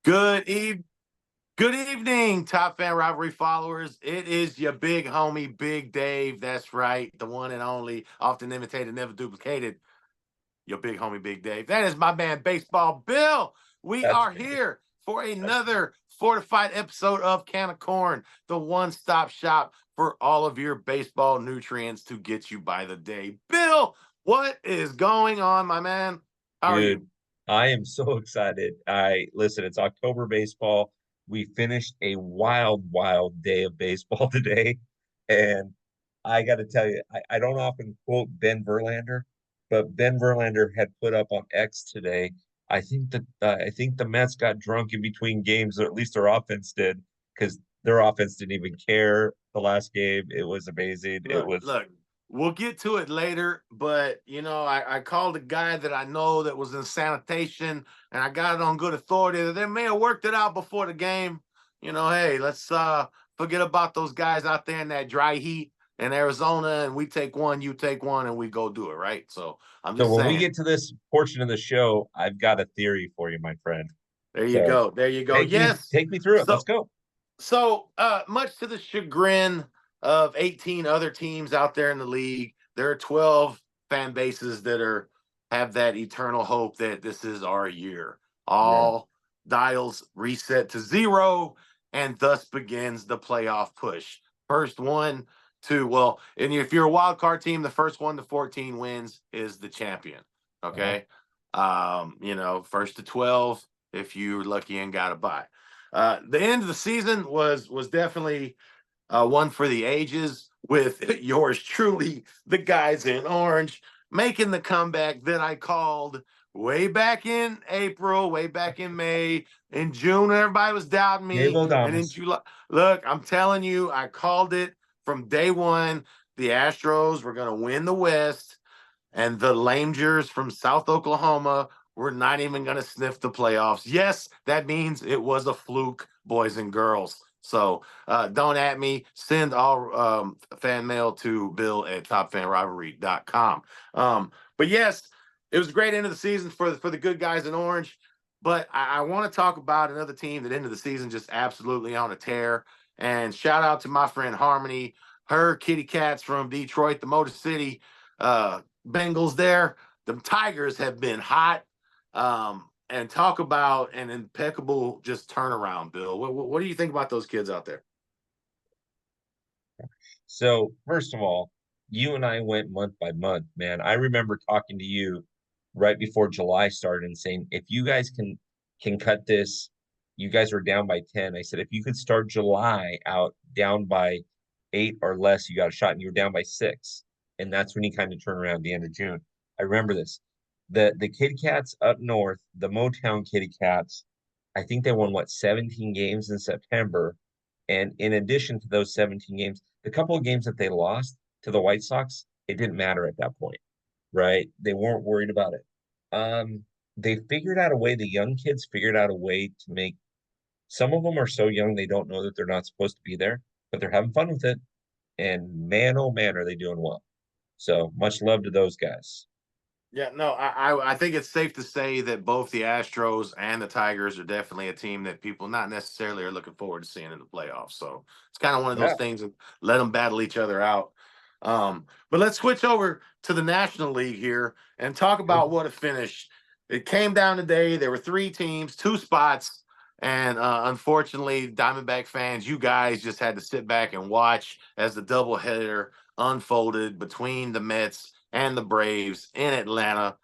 Good eve Good evening, Top Fan Rivalry followers. It is your big homie, Big Dave. That's right, the one and only, often imitated, never duplicated. Your big homie, Big Dave. That is my man, Baseball Bill. We That's are me. here for That's me. another fortified episode of Can of Corn, the one-stop shop for all of your baseball nutrients to get you by the day. Bill, what is going on, my man? How are you? Dude, I am so excited. I listen, it's October baseball. We finished a wild, wild day of baseball today. And I got to tell you, I don't often quote Ben Verlander, but Ben Verlander had put up on X today. I think the Mets got drunk in between games, or at least their offense did, because their offense didn't even care the last game. It was amazing. It Look, was look, we'll get to it later, but I called a guy that I know that was in sanitation, and I got it on good authority that they may have worked it out before the game. Hey, let's forget about those guys out there in that dry heat in Arizona, and we take one, you take one, and we go do it, right? So I'm So just when we saying, get to this portion of the show, I've got a theory for you, my friend. there you So go. There you go. take me Yes. take me through it. Let's So go. much to the chagrin of 18 other teams out there in the league, there are 12 fan bases that are have that eternal hope that this is our year. Yeah. All dials reset to zero, and thus begins the playoff push. First one to and if you're a wild card team, the first one to 14 wins is the champion. Uh-huh. Okay. First to 12 if you're lucky and got a bye. The end of the season was definitely one for the ages with yours truly, the guys in orange, making the comeback that I called way back in April, way back in May, in June, when everybody was doubting me, Devo and in Damas. July. Look, I'm telling you, I called it from day one. The Astros were going to win the West, and the Lamegers from South Oklahoma were not even going to sniff the playoffs. Yes, that means it was a fluke, boys and girls. So don't at me. Send all fan mail to Bill at TopFanRivalry.com. But yes, it was a great end of the season for the good guys in orange. But I want to talk about another team that ended the season just absolutely on a tear. And shout out to my friend Harmony, her kitty cats from Detroit, the Motor City Bengals there. The Tigers have been hot. And talk about an impeccable just turnaround, Bill. What do you think about those kids out there? So first of all, you and I went month by month, man. I remember talking to you right before July started and saying, if you guys can cut this, you guys were down by 10. I said, if you could start July out down by 8 or less, you got a shot, and you were down by 6. And that's when you kind of turn around at the end of June. I remember this. The Kitty Cats up north, the Motown Kitty Cats, I think they won 17 games in September. And in addition to those 17 games, the couple of games that they lost to the White Sox, it didn't matter at that point, right? They weren't worried about it. They figured out a way, the young kids figured out a way to make some of them are so young they don't know that they're not supposed to be there, but they're having fun with it. And man, oh man, are they doing well. So much love to those guys. Yeah, no, I think it's safe to say that both the Astros and the Tigers are definitely a team that people not necessarily are looking forward to seeing in the playoffs. So it's kind of one of those Yeah. things and let them battle each other out. But let's switch over to the National League here and talk about what a finish. It came down today. There were three teams, two spots, and unfortunately, Diamondback fans, you guys just had to sit back and watch as the doubleheader unfolded between the Mets and the Braves in Atlanta.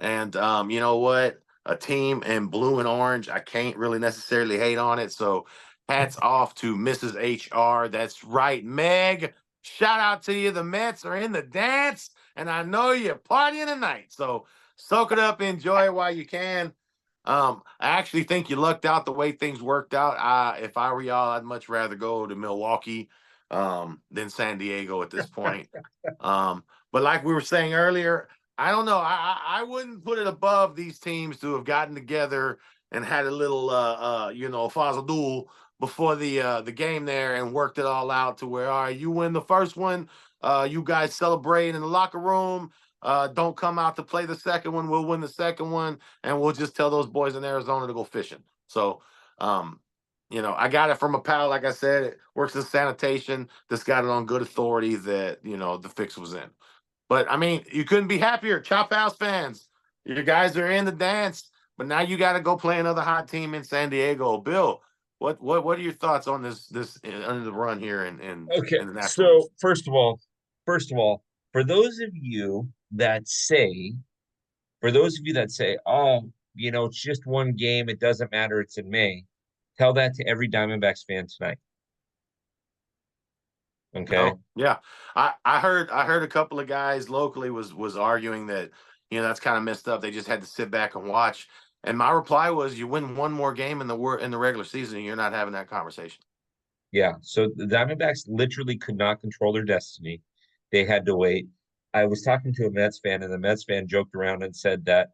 And you know what? A team in blue and orange, I can't really necessarily hate on it. So hats off to Mrs. HR. That's right, Meg. Shout out to you. The Mets are in the dance, and I know you're partying tonight. So soak it up, enjoy it while you can. I actually think you lucked out the way things worked out. If I were y'all, I'd much rather go to Milwaukee than San Diego at this point. But like we were saying earlier, I don't know. I wouldn't put it above these teams to have gotten together and had a little fazadul before the game there and worked it all out to where, all right, you win the first one, you guys celebrate in the locker room. Don't come out to play the second one. We'll win the second one, and we'll just tell those boys in Arizona to go fishing. So Um, I got it from a pal. Like I said, it works in sanitation. Just got it on good authority that the fix was in. But I mean, you couldn't be happier. Chop House fans, you guys are in the dance. But now you got to go play another hot team in San Diego. Bill, what are your thoughts on this under the run here Okay, in the National League? so first of all, for those of you that say, oh, it's just one game, it doesn't matter, it's in May. Tell that to every Diamondbacks fan tonight. Okay. No, yeah, I heard a couple of guys locally was arguing that that's kind of messed up. They just had to sit back and watch. And my reply was, you win one more game in the regular season, and you're not having that conversation. Yeah. So the Diamondbacks literally could not control their destiny. They had to wait. I was talking to a Mets fan, and the Mets fan joked around and said that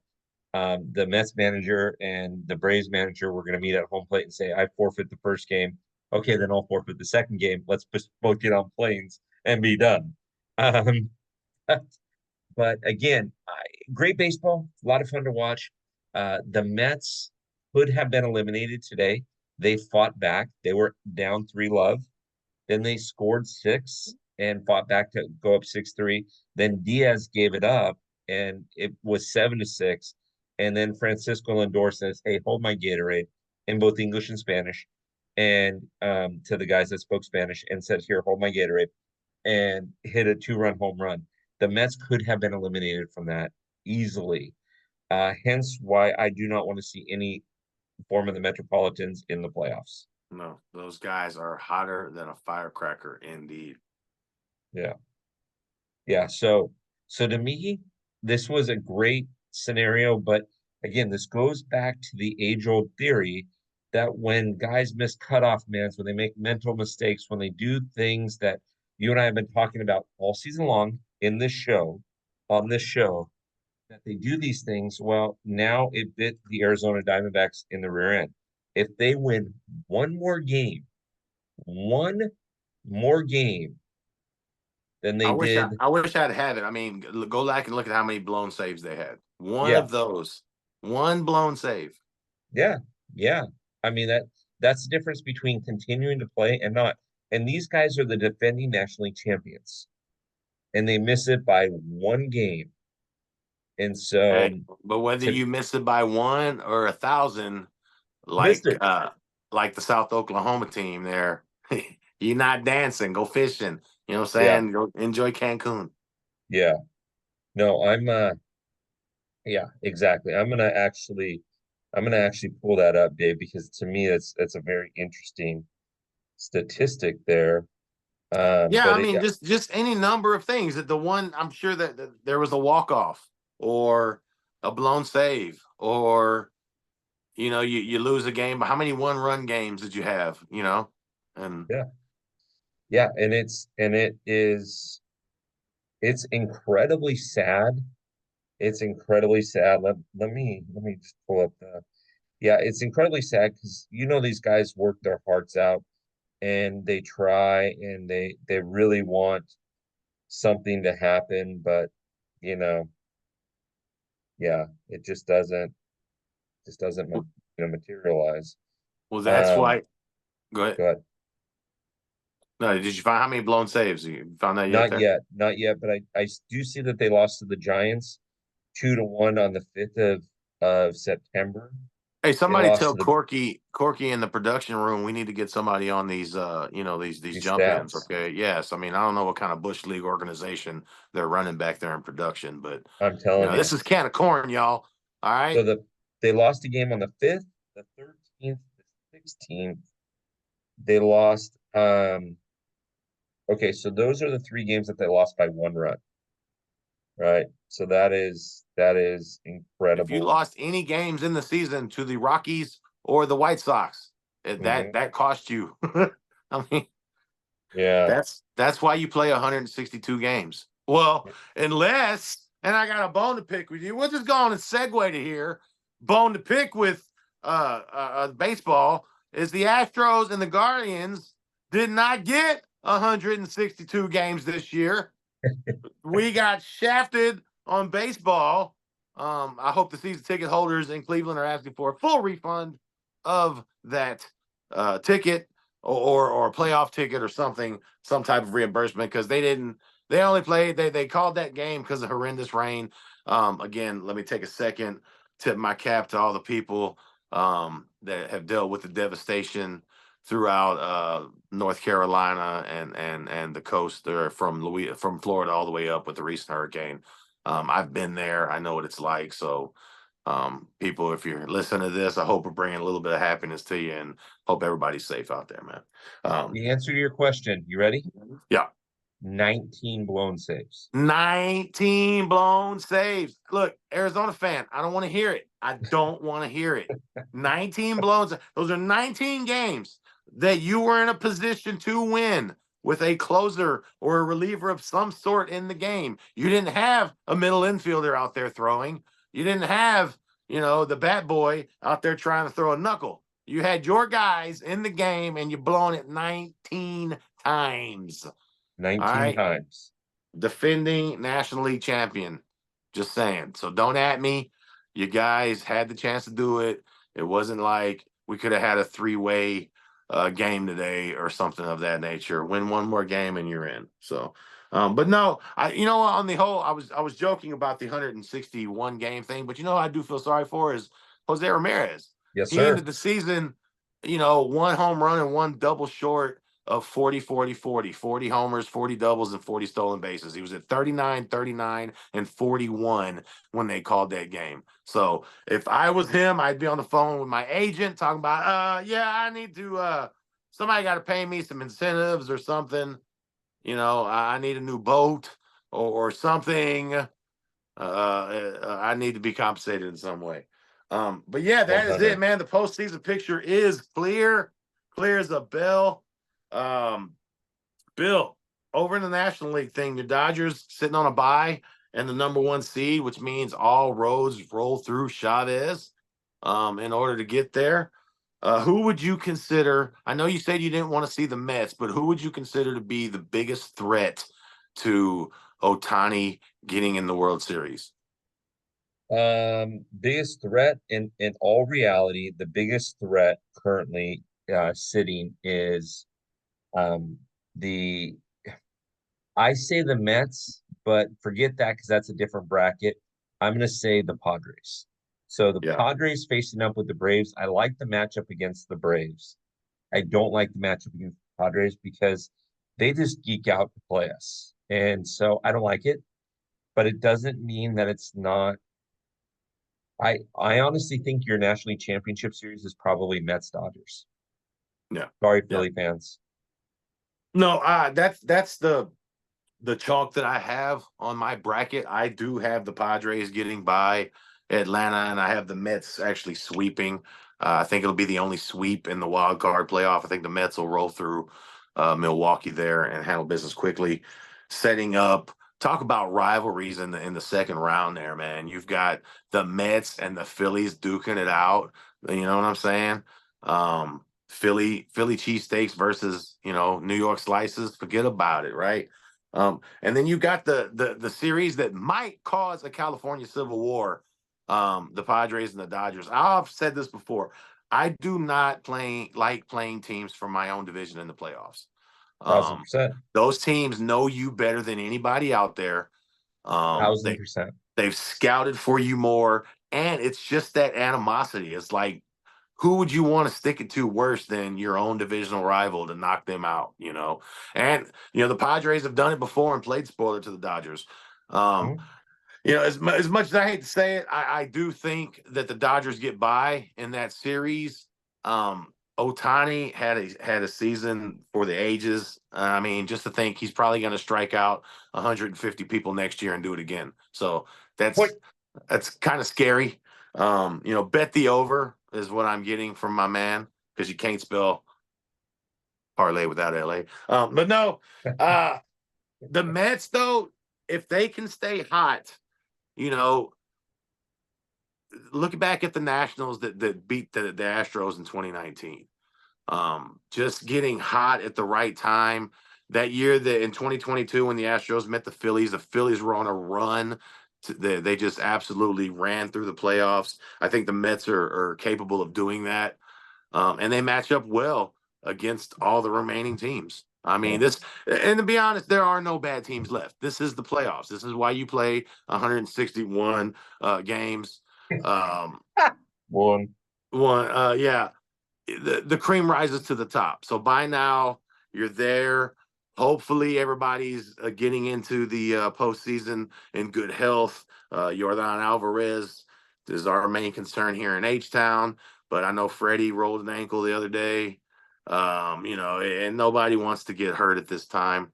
the Mets manager and the Braves manager were going to meet at home plate and say, I forfeit the first game. Okay, then I'll forfeit the second game. Let's just both get on planes and be done. Um, but again, great baseball, a lot of fun to watch. The Mets could have been eliminated today. They fought back. They were down 3-love. Then they scored 6 and fought back to go up 6-3. Then Diaz gave it up and it was 7-6. And then Francisco Lindor says, hey, hold my Gatorade in both English and Spanish. And to the guys that spoke Spanish and said, here, hold my Gatorade, and hit a 2-run home run. The Mets could have been eliminated from that easily. Hence why I do not want to see any form of the Metropolitans in the playoffs. No, those guys are hotter than a firecracker, indeed. Yeah. Yeah. So to me, this was a great scenario, but again, this goes back to the age-old theory that when guys miss cutoff mans, when they make mental mistakes, when they do things that you and I have been talking about all season long in this show, on this show, that they do these things, well, now it bit the Arizona Diamondbacks in the rear end. If they win one more game than I they wish I, did, I wish I'd have it. I mean, go back and look at how many blown saves they had. One yeah, of those, one blown save. yeah, yeah. I mean that's the difference between continuing to play and not. And these guys are the defending National League champions, and they miss it by one game. And so Hey, but whether to you miss it by one or 1,000, missed like it. like the South Oklahoma team there, you're not dancing. Go fishing. You know what I'm Yeah, saying? Go enjoy Cancun. yeah. No, yeah, exactly. I'm gonna actually pull that up, Dave, because to me that's a very interesting statistic there. Yeah, But I mean, just any number of things. That the one I'm sure that there was a walk off or a blown save or you lose a game. But how many one run games did you have? And yeah, yeah, and it's incredibly sad. It's incredibly sad. Let me just pull up the yeah, it's incredibly sad because these guys work their hearts out and they try and they really want something to happen, but you know, yeah, it just doesn't materialize. well, that's Um, why. Go ahead. go ahead. No, did you find how many blown saves? You found that yet? Not There. yet, not yet, but I do see that they lost to the Giants 2-1 on the 5th of September. Hey, They somebody lost tell to the Corky in the production room we need to get somebody on these these these jump ins. stats. Okay. Yes. I mean, I don't know what kind of Bush League organization they're running back there in production, but I'm telling this you. is can of corn, y'all. All So right. they lost a game on the 5th, the 13th, the 16th. They lost okay, so those are the 3 games that they lost by 1 run, right? So that is If you incredible. lost any games in the season to the Rockies or the White Sox, that Hmm. that cost you. I mean, Yeah. that's why you play 162 games. Well, unless, and I got a bone to pick with you. We'll just go on and segue to here. Bone to pick with baseball is the Astros and the Guardians did not get 162 games this year. We got shafted on baseball. I hope the season ticket holders in Cleveland are asking for a full refund. of that ticket or a playoff ticket or something, some type of reimbursement, because they only played, they called that game because of horrendous rain. Again, let me take a second, tip my cap to all the people that have dealt with the devastation throughout North Carolina and the coast there from Florida all the way up with the recent hurricane. I've been there. I know what it's like. So, people, if you're listening to this, I hope we're bringing a little bit of happiness to you, and hope everybody's safe out there, man. The answer to your question, you ready? Yeah. 19 blown saves. 19 blown saves. Look, Arizona fan, I don't want to hear it. I don't want to hear it. 19 blown. Those are 19 games that you were in a position to win with a closer or a reliever of some sort in the game. You didn't have a middle infielder out there throwing. You didn't have, the bat boy out there trying to throw a knuckle. You had your guys in the game and you blown it 19 times. 19 All right. times. Defending National League champion. Just saying. So don't at me. You guys had the chance to do it. It wasn't like we could have had a three-way game today or something of that nature. Win one more game and you're in. So, but no, on the whole, I was joking about the 161 game thing, but I do feel sorry for is Jose Ramirez. Yes, He sir. ended the season, one home run and one double short of 40, 40, 40, 40 homers, 40 doubles, and 40 stolen bases. He was at 39, 39, and 41 when they called that game. So if I was him, I'd be on the phone with my agent talking about, I need to, somebody got to pay me some incentives or something. I need a new boat or something. I need to be compensated in some way. But yeah, that is 100. it, man. The postseason picture is clear as a bell. Bill, over in the National League thing, the Dodgers sitting on a bye and the number one seed, which means all roads roll through Chavez in order to get there. Who would you consider? I know you said you didn't want to see the Mets, but who would you consider to be the biggest threat to Ohtani getting in the World Series? Biggest threat in all reality, the biggest threat currently sitting is um the I say the Mets, but forget that because that's a different bracket. I'm going to say the Padres. So the Yeah. Padres facing up with the Braves. I like the matchup against the Braves. I don't like the matchup against the Padres because they just geek out to play us. And so I don't like it, but it doesn't mean that it's not. I honestly think your National League Championship Series is probably Mets Dodgers. Yeah. Sorry, Yeah. Philly fans. No, that's the chalk that I have on my bracket. I do have the Padres getting by Atlanta, and I have the Mets actually sweeping. I think it'll be the only sweep in the wild card playoff. I think the Mets will roll through Milwaukee there and handle business quickly, setting up. Talk about rivalries in the second round there, man. You've got the Mets and the Phillies duking it out. You know what I'm saying? Philly cheesesteaks versus New York slices. Forget about it, right? And then you got the series that might cause a California Civil War, the Padres and the Dodgers. I've said this before. I do not like playing teams from my own division in the playoffs. Um, 1,000%. those teams know you better than anybody out there. Thousand They percent. they've scouted for you more, and it's just that animosity. It's like, who would you want to stick it to worse than your own divisional rival to knock them out? And the Padres have done it before and played spoiler to the Dodgers. Um, Mhm. as much as I hate to say it, I do think that the Dodgers get by in that series. Ohtani had a season for the ages. I mean, just to think he's probably going to strike out 150 people next year and do it again. So What that's kind of scary. Bet the over is what I'm getting from my man, because you can't spell parlay without LA. But no, the Mets though, if they can stay hot, you know, look back at the Nationals that beat the Astros in 2019. Just getting hot at the right time. That year, that in 2022, when the Astros met the Phillies were on a run. They just absolutely ran through the playoffs. I think the Mets are capable of doing that. and they match up well against all the remaining teams. I mean, Yeah. this, and to be honest, there are no bad teams left. This is the playoffs. This is why you play 161 games. Um, One. yeah, the cream rises to the top. So by now you're there. Hopefully everybody's getting into the postseason in good health. Jordan Alvarez is our main concern here in H Town, but I know Freddie rolled an ankle the other day. And nobody wants to get hurt at this time.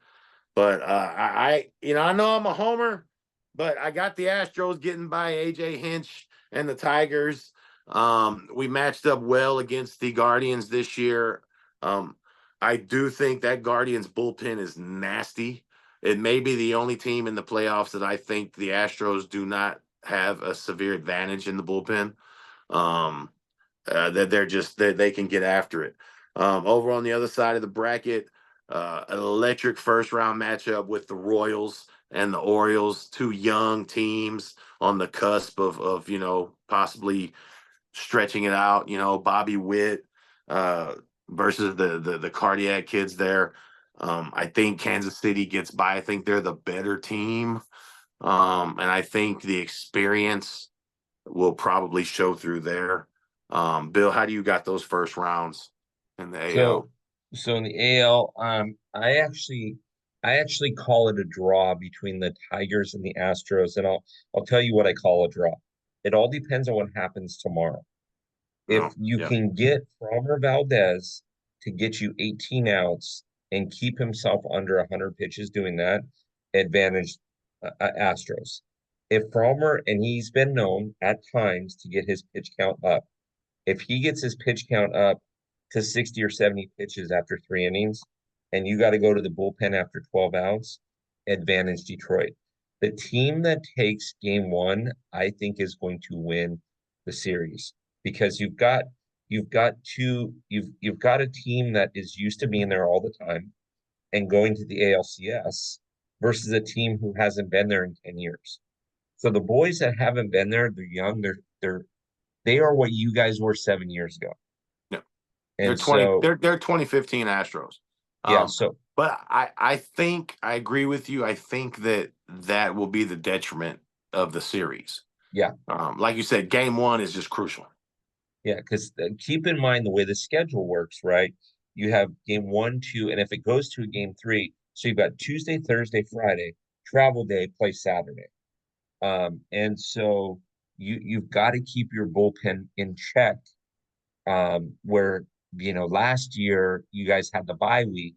But I know I'm a homer, but I got the Astros getting by AJ Hinch and the Tigers. We matched up well against the Guardians this year. Um, I do think that Guardians bullpen is nasty. It may be the only team in the playoffs that I think the Astros do not have a severe advantage in the bullpen. Um, that they can get after it. Over on the other side of the bracket, an electric first round matchup with the Royals and the Orioles, two young teams on the cusp of possibly stretching it out. Bobby Witt versus the cardiac kids there. I think Kansas City gets by. I think they're the better team, and I think the experience will probably show through there. Bill, how do you got those first rounds in the So AL? so in the AL, I actually call it a draw between the Tigers and the Astros, and I'll tell you what I call a draw. It all depends on what happens tomorrow. If No, you yeah, can get Framber Valdez to get you 18 outs and keep himself under 100 pitches doing that, advantage Astros. If Framber, and he's been known at times to get his pitch count up, if he gets his pitch count up to 60 or 70 pitches after 3 innings, and you got to go to the bullpen after 12 outs, advantage Detroit. The team that takes game one, I think, is going to win the series because you've got a team that is used to being there all the time and going to the ALCS versus a team who hasn't been there in 10 years. So the boys that haven't been there, they're young, they are what you guys were 7 years ago. yeah. They're And 20. so, They're 2015 Astros. yeah, Um, so but I think I agree with you. I think that will be the detriment of the series. yeah, Like you said, game one is just crucial. yeah, because keep in mind the way the schedule works, right? You have game one, two, and if it goes to a game three, so you've got Tuesday, Thursday, Friday, travel day, play Saturday. And so you've got to keep your bullpen in check. Where last year you guys had the bye week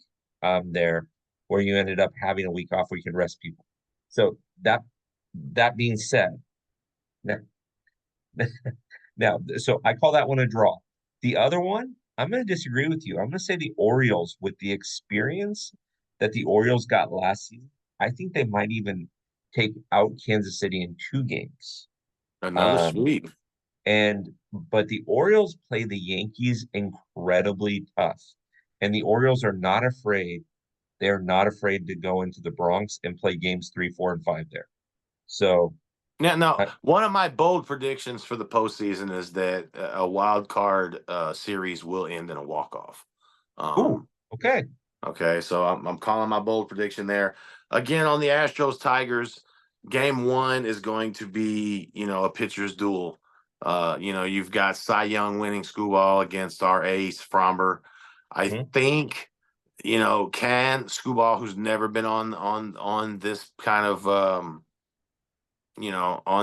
there, where you ended up having a week off where you could rest people. So that being said, now, so I call that one a draw. The other one, I'm going to disagree with you. I'm going to say the Orioles, with the experience that the Orioles got last season, I think they might even take out Kansas City in 2 games. Another Um, sweep. but the Orioles play the Yankees incredibly tough, and the Orioles are not afraid. They're not afraid to go into the Bronx and play games 3, 4, and 5 there. So, Now, uh, one of my bold predictions for the postseason is that a wild card series will end in a walk off. ooh, Um, okay, Okay, so I'm calling my bold prediction there. Again, on the Astros Tigers, game one is going to be, a pitcher's duel. You've got Cy Young winning Skubal against our ace Fromber. I mhm, think, can Skubal, who's never been on this kind of on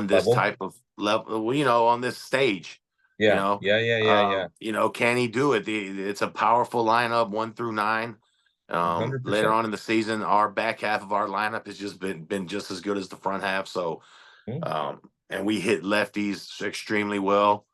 this level, type of level, on this stage, yeah, yeah, yeah, yeah, yeah, can he do it? It's a powerful lineup, 1 through 9. Later 100%. on in the season, our back half of our lineup has just been just as good as the front half. So, Mhm. and we hit lefties extremely well.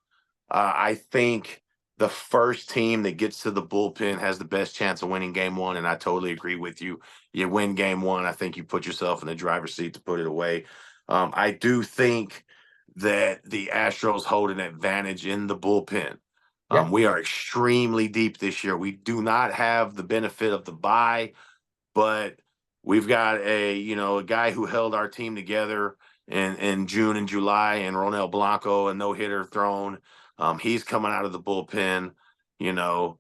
I think the first team that gets to the bullpen has the best chance of winning game one, and I totally agree with you. You win game one, I think you put yourself in the driver's seat to put it away. I do think that the Astros hold an advantage in the bullpen. Yeah, We are extremely deep this year. We do not have the benefit of the bye, but we've got a guy who held our team together in June and July, and Ronel Blanco, a no hitter thrown. He's coming out of the bullpen. You know,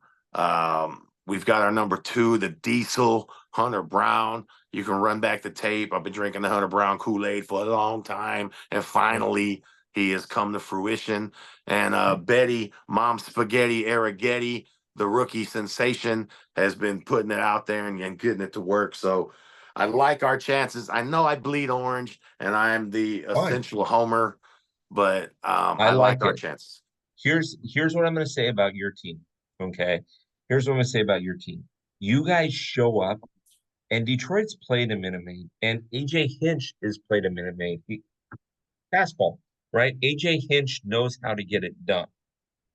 we've got our number 2, the Diesel, Hunter Brown. You can run back the tape. I've been drinking the Hunter Brown Kool-Aid for a long time, and finally he has come to fruition. And Betty, Mom Spaghetti Arrighetti, the rookie sensation, has been putting it out there and getting it to work. So I like our chances. I know I bleed orange and I am the Fine. essential homer, but I I like like our it. chances. Here's what I'm going to say about your team. Okay. Here's what I'm going to say about your team. You guys show up, and Detroit's played a Minute Maid, and AJ Hinch is played a Minute Maid. Fastball, right? AJ Hinch knows how to get it done.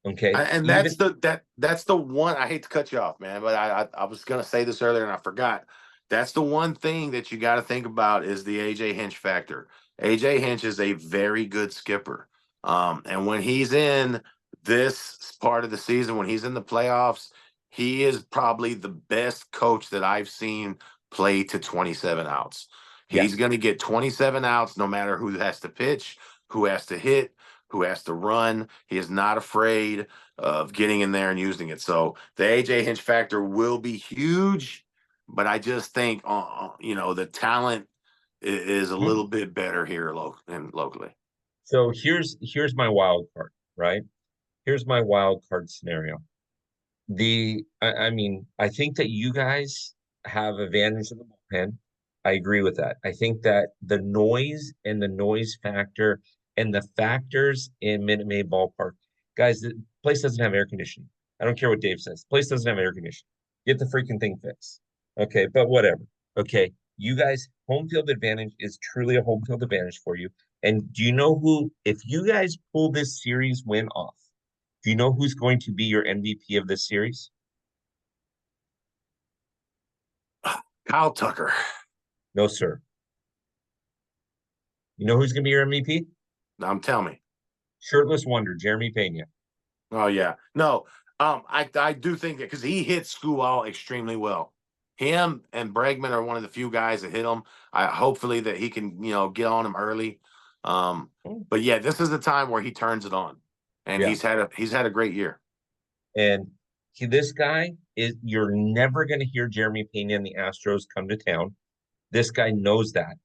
Okay. And Even that's the one. I hate to cut you off, man, but I was gonna say this earlier and I forgot. That's the one thing that you got to think about is the AJ Hinch factor. AJ Hinch is a very good skipper, and when he's in this part of the season, when he's in the playoffs, he is probably the best coach that I've seen play to 27 outs. yeah. He's going to get 27 outs no matter who has to pitch, who has to hit, who has to run. He is not afraid of getting in there and using it. So the AJ Hinch factor will be huge, but I just think the talent is a Mhm. little bit better here locally. So here's my wild card, right? Here's my wild card scenario. I mean, I think that you guys have advantage of the bullpen. I agree with that. I think that the noise and the noise factor and the factors in Minute Maid Ballpark, guys, the place doesn't have air conditioning. I don't care what Dave says. The place doesn't have air conditioning. Get the freaking thing fixed. Okay, but whatever. Okay, you guys, home field advantage is truly a home field advantage for you. And do you know who, if you guys pull this series win off, do you know who's going to be your MVP of this series? Kyle Tucker. No, sir. You know who's going to be your MVP? Tell me. Shirtless Wonder, Jeremy Pena. Oh yeah. No. I do think that because he hits Skubal extremely well. Him and Bregman are one of the few guys that hit him. I hopefully that he can, get on him early. Um, Oh, but yeah, this is the time where he turns it on. And yeah. he's had a great year. And this guy is, you're never going to hear Jeremy Pena and the Astros come to town. This guy knows that,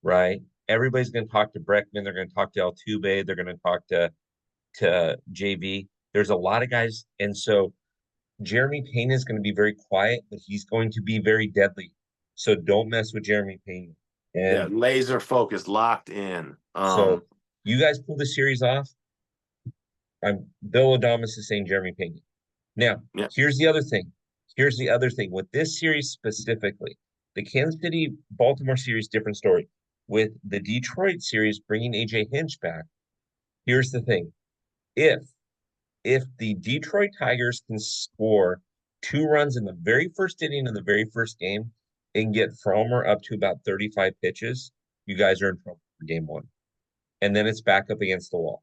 right? Everybody's going to talk to Breckman. They're going to talk to Altuve. They're going to talk to JV. There's a lot of guys. And so Jeremy Pena is going to be very quiet, but he's going to be very deadly. So don't mess with Jeremy Pena. Yeah, And laser focus, locked in. so you guys pull the series off. I'm Bill Adamas is saying Jeremy Pena. Now, Yeah, here's the other thing. Here's the other thing with this series specifically. The Kansas City Baltimore series, different story. With the Detroit series bringing AJ Hinch back, here's the thing. If if the Detroit Tigers can score 2 runs in the very first inning of the very first game and get Frommer up to about 35 pitches, you guys are in trouble for game 1. And then it's back up against the wall.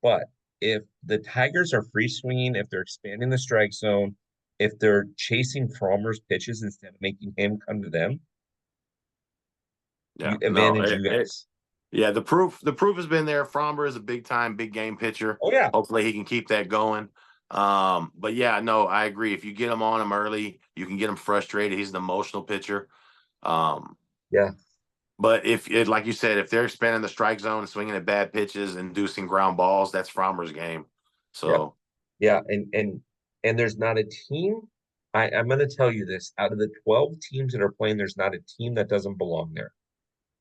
But if the Tigers are free swinging, if they're expanding the strike zone, if they're chasing Frommer's pitches instead of making him come to them, yeah. you No, advantage you guys. yeah, the proof has been there. Fromber is a big time, big game pitcher. Oh yeah, Hopefully he can keep that going. But yeah, no, I agree. If you get him on him early, you can get him frustrated. He's an emotional pitcher. Um, yeah, but like you said, if they're expanding the strike zone, swinging at bad pitches, inducing ground balls, that's Frommer's game. yeah, So yeah. And there's not a team. I'm going to tell you this: out of the 12 teams that are playing, there's not a team that doesn't belong there.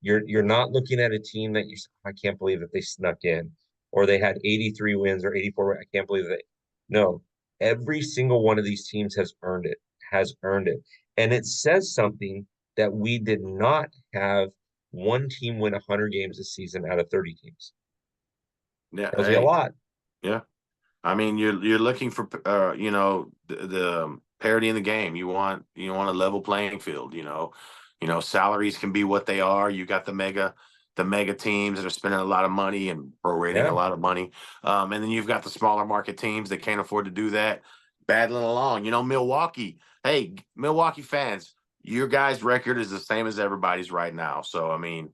You're not looking at a team that I can't believe that they snuck in, or they had 83 wins or 84. I can't believe that. No, every single one of these teams has earned it. And it says something that we did not have one team win 100 games a season out of 30 teams. yeah, Tells you a hey, lot. yeah. I mean, you're looking for the parity in the game. You want a level playing field. Salaries can be what they are. You got the mega teams that are spending a lot of money and prorating a Yeah. lot of money, and then you've got the smaller market teams that can't afford to do that, battling along. Milwaukee. Hey, Milwaukee fans, your guys' record is the same as everybody's right now. So I mean,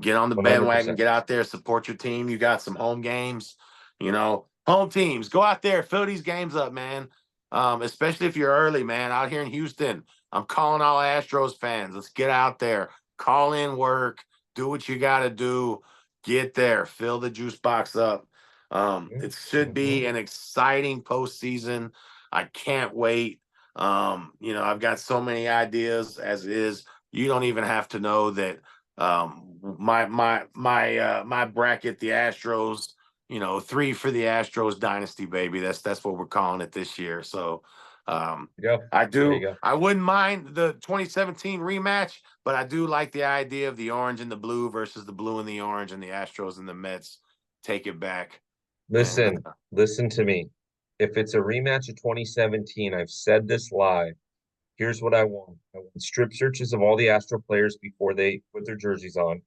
get on the bandwagon, 100%. get out there, support your team. You got some home games, home teams. Go out there, fill these games up, man. especially if you're early, man. Out here in Houston, I'm calling all Astros fans. Let's get out there, call in work, do what you got to do, get there, fill the juice box up. It should Mm-hmm. be an exciting postseason. I can't wait. I've got so many ideas as it is. You don't even have to know that my bracket, the Astros, 3 for the Astros dynasty, baby. That's what we're calling it this year. So There you go. I There you do. go. I wouldn't mind the 2017 rematch, but I do like the idea of the orange and the blue versus the blue and the orange, and the Astros and the Mets take it back. And Listen to me. If it's a rematch of 2017, I've said this live. Here's what I want. I want strip searches of all the Astro players before they put their jerseys on.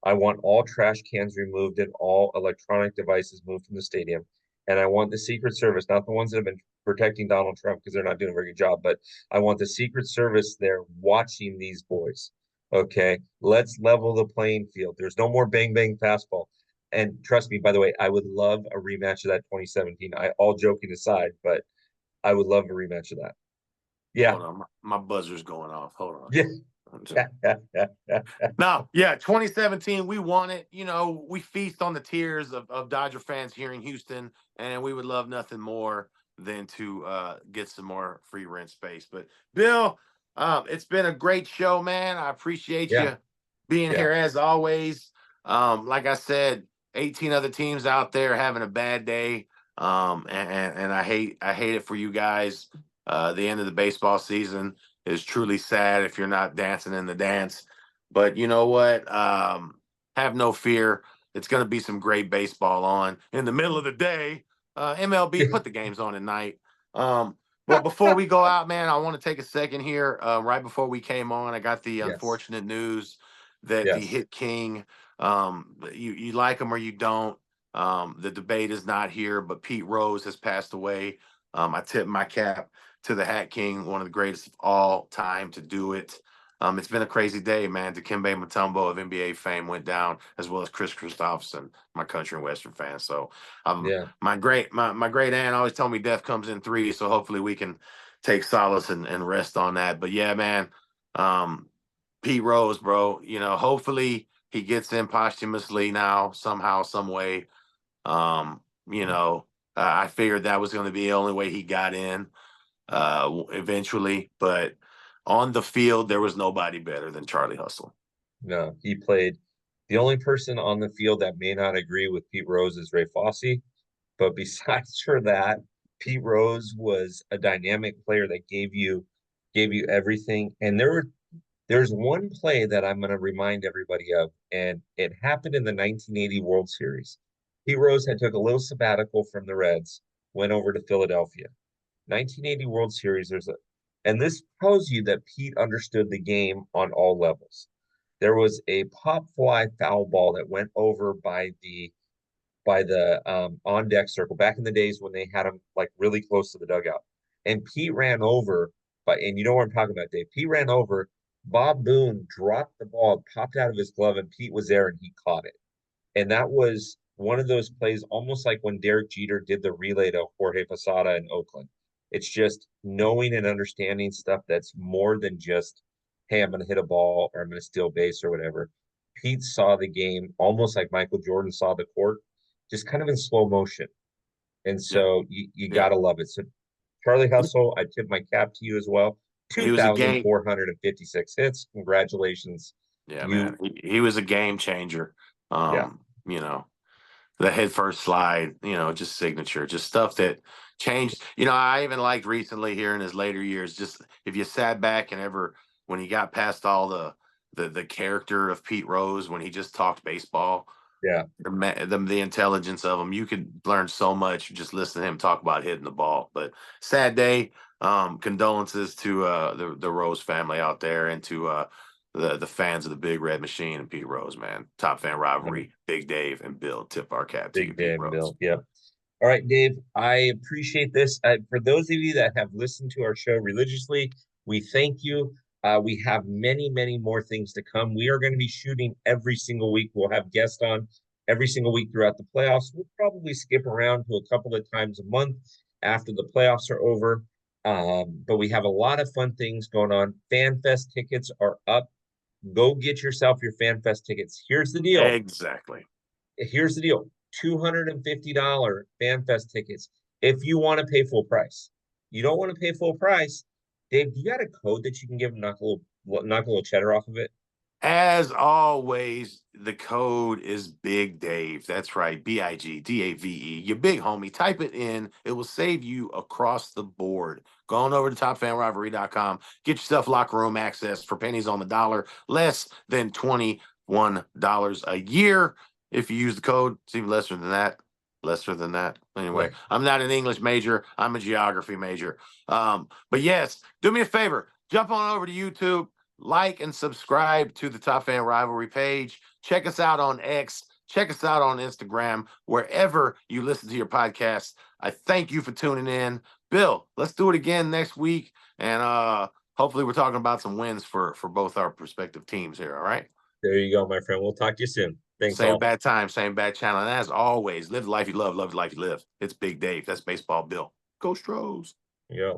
I want all trash cans removed and all electronic devices moved from the stadium. And I want the Secret Service, not the ones that have been protecting Donald Trump because they're not doing a very good job, but I want the Secret Service there watching these boys. Okay. Let's level the playing field. There's no more bang bang fastball. And trust me, by the way, I would love a rematch of that 2017. All joking aside, but I would love a rematch of that. Yeah. hold on, my buzzer's going off. Hold on. Yeah. No, yeah, 2017, we won it. We feast on the tears of Dodger fans here in Houston, and we would love nothing more than to get some more free rent space. But Bill, it's been a great show, man. I appreciate Yeah. you being Yeah. here as always. Like I said, 18 other teams out there having a bad day. And I hate it for you guys. The end of the baseball season is truly sad if you're not dancing in the dance. But you know what? Have no fear. It's going to be some great baseball on in the middle of the day. MLB, put the games on at night. But before we go out, man, I want to take a second here. Right before we came on, I got the Yes. unfortunate news that the Yes. hit king, you like him or you don't. The debate is not here, but Pete Rose has passed away. I tip my cap to the Hat King, one of the greatest of all time to do it. It's been a crazy day, man. Dikembe Mutombo of NBA fame went down, as well as Chris Christopherson, my country and western fan. So, Yeah. my great aunt always told me death comes in threes. So hopefully we can take solace and rest on that. But yeah, man, um, Pete Rose, bro. Hopefully he gets in posthumously now somehow, some way. Um, you know, I figured that was going to be the only way he got in eventually, but on the field, there was nobody better than Charlie Hustle. No, he played. The only person on the field that may not agree with Pete Rose is Ray Fosse. But besides for that, Pete Rose was a dynamic player that gave you everything. And there's one play that I'm going to remind everybody of, and it happened in the 1980 World Series. Pete Rose had took a little sabbatical from the Reds, went over to Philadelphia. 1980 World Series, and this tells you that Pete understood the game on all levels. There was a pop fly foul ball that went over by the on deck circle back in the days when they had him like really close to the dugout. And Pete ran over, and you know what I'm talking about, Dave. Pete ran over. Bob Boone dropped the ball, popped out of his glove, and Pete was there and he caught it. And that was one of those plays, almost like when Derek Jeter did the relay to Jorge Posada in Oakland. It's just knowing and understanding stuff that's more than just, hey, I'm going to hit a ball or I'm going to steal base or whatever. Pete saw the game almost like Michael Jordan saw the court, just kind of in slow motion. And Yeah, so you yeah. got to love it. So, Charlie Hustle, I tip my cap to you as well. He was a game. 2,456 hits. Congratulations. Yeah, man. You, He was a game changer. yeah, You know, the head first slide, just signature, just stuff that changed. I even liked recently here in his later years, just if you sat back and ever when he got past all the character of Pete Rose, when he just talked baseball, yeah. the intelligence of him, you could learn so much just listening to him talk about hitting the ball. But sad day. Condolences to the Rose family out there, and to the fans of the Big Red Machine and Pete Rose, man. Top fan rivalry, Big Dave and Bill. Tip our cap to you, Big Pete damn Rose. Bill. Yeah. All right, Dave. I appreciate this. For those of you that have listened to our show religiously, we thank you. We have many, many more things to come. We are going to be shooting every single week. We'll have guests on every single week throughout the playoffs. We'll probably skip around to a couple of times a month after the playoffs are over. But we have a lot of fun things going on. FanFest tickets are up. Go get yourself your FanFest tickets. Here's the deal. Exactly. Here's the deal. $250 FanFest tickets if you want to pay full price. You don't want to pay full price. Dave, you got a code that you can give them, knock a little cheddar off of it? As always, the code is Big Dave. That's right. BIGDAVE. Your big homie. Type it in. It will save you across the board. Go on over to TopFanRivalry.com. Get yourself locker room access for pennies on the dollar, less than $21 a year. If you use the code, it's even lesser than that. Lesser than that. Anyway, Right. I'm not an English major. I'm a geography major. But yes, do me a favor. Jump on over to YouTube. Like and subscribe to the Top Fan Rivalry page. Check us out on X. Check us out on Instagram, wherever you listen to your podcasts. I thank you for tuning in. Bill, let's do it again next week. And hopefully we're talking about some wins for both our respective teams here. All right. There you go, my friend. We'll talk to you soon. Thanks Same all. bad time, same bad channel. And as always, live the life you love the life you live. It's Big Dave. That's Baseball Bill. Go Stros. Yeah.